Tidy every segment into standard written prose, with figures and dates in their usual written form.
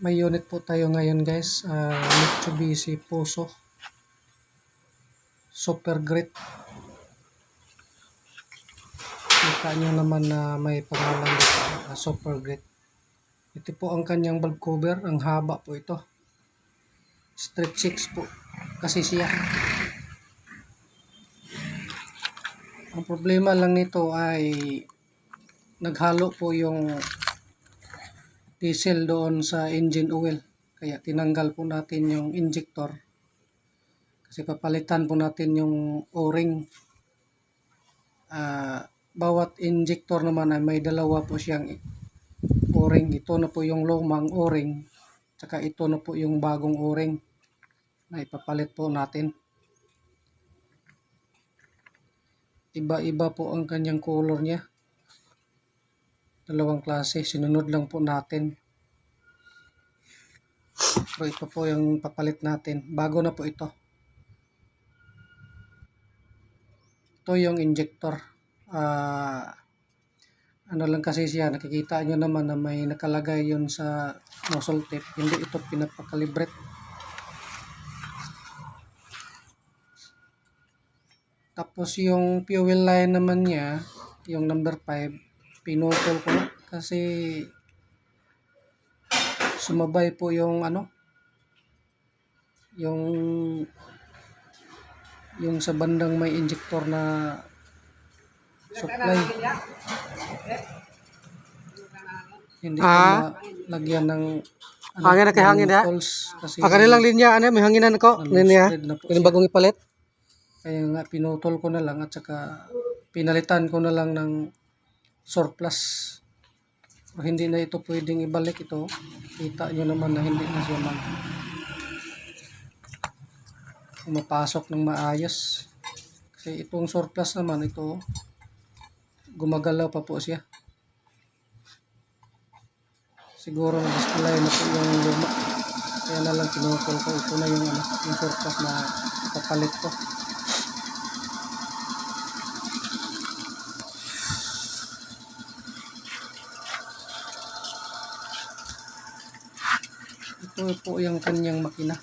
May unit po tayo ngayon guys, Mitsubishi Fuso Super Great. Kita nyo naman na may pangalan dito, Super Great. Ito po ang kanyang valve cover, ang haba po ito. Straight 6 po kasi siya. Ang problema lang nito ay naghalo po yung diesel doon sa engine oil. Kaya tinanggal po natin yung injector. Kasi papalitan po natin yung o-ring. Bawat injector naman ay may dalawa po siyang o-ring. Ito na po yung lumang o-ring. Tsaka ito na po yung bagong o-ring na ipapalit po natin. Iba-iba po ang kanyang color niya. Dalawang klase. Sinunod lang po natin. Pero ito po yung papalit natin. Bago na po ito. Ito yung injector. Ano lang kasi siya. Nakikita nyo naman na may nakalagay yun sa nozzle tip. Hindi ito pinapakalibrate. Tapos yung fuel line naman niya, yung number 5, pinutol ko na kasi sumabay po yung yung sa bandang may injector na supply. Hindi ko malagyan ng hangin na kay hangin ha. Kasi Kanilang linya may hanginan ko. Linya. Kung bagong ipalit. Kaya nga pinutol ko na lang at saka pinalitan ko na lang ng surplus. O hindi na ito pwedeng ibalik ito. Kita nyo naman na hindi na siya mapasok ng maayos. Kasi itong surplus naman ito gumagalaw pa po siya. Siguro na-display na po yung luma. Kaya na lang pinutol ko. Ito na yung surplus na kapalit ko. Ito po yung kanyang makina.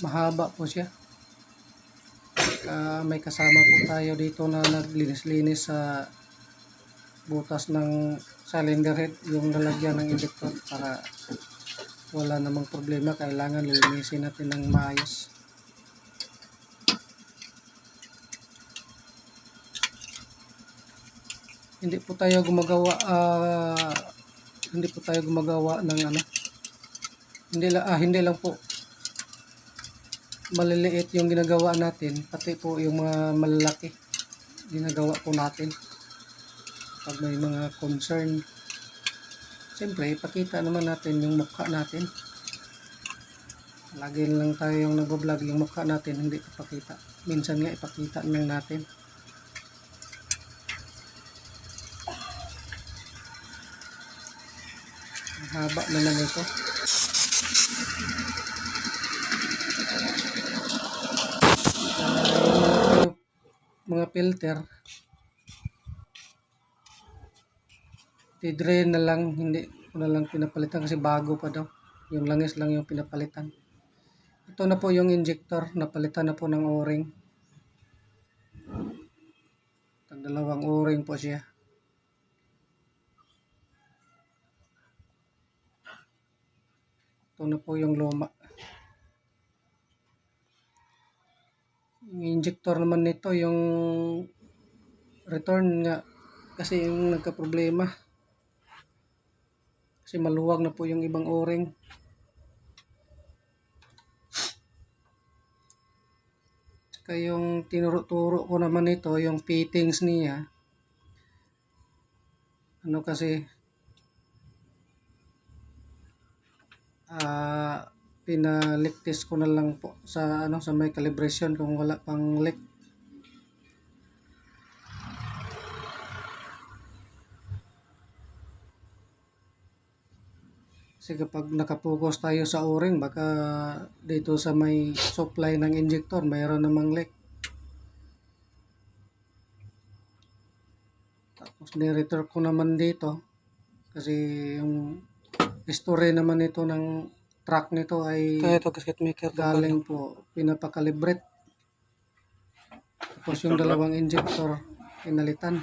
Mahaba po siya. May kasama po tayo dito na naglinis-linis sa butas ng cylinder head, yung lalagyan ng injector, para wala namang problema. Kailangan lilinisin natin ng maayos. Hindi po tayo gumagawa ng hindi lang po maliliit yung ginagawa natin, pati po yung mga malalaki ginagawa po natin. Pag may mga concern, siyempre ipakita naman natin yung mukha natin. Lagi lang tayo yung nag-vlog, yung mukha natin hindi ipakita. Minsan nga ipakita lang natin. Ang haba naman ito. Mga filter, i-drain na lang, hindi ko na lang pinapalitan kasi bago pa daw. Yung langis lang yung pinapalitan. Ito na po yung injector, napalitan na po ng o-ring. Dalawang o-ring po siya. Ito na po yung luma. Yung injector naman nito, yung return nga kasi yung nagka-problema. Kasi maluwag na po yung ibang o-ring. Saka yung tinuro-turo ko naman ito, yung fittings niya. Kasi pinalik test ko na lang po sa sa may calibration kung wala pang leak. Kasi kapag nakapokus tayo sa o-ring, baka dito sa may supply ng injector mayroon namang leak. Tapos ni-return ko naman dito kasi yung history naman ito ng truck nito ay Kaya ito gasket maker. galing po pinapakalibrate. Tapos yung dalawang injector pinalitan.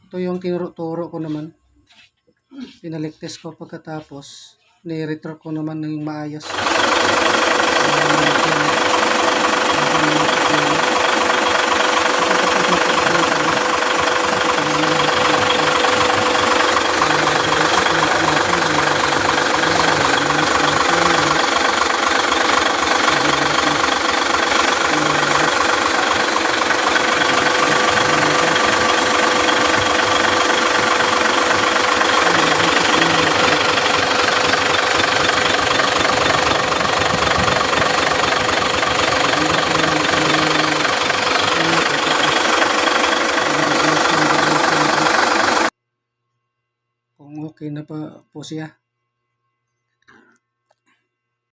Ito yung tinuro-turo ko naman. Pinalik test ko pagkatapos ni-retro ko naman ng maayos. Kung okay na pa po siya.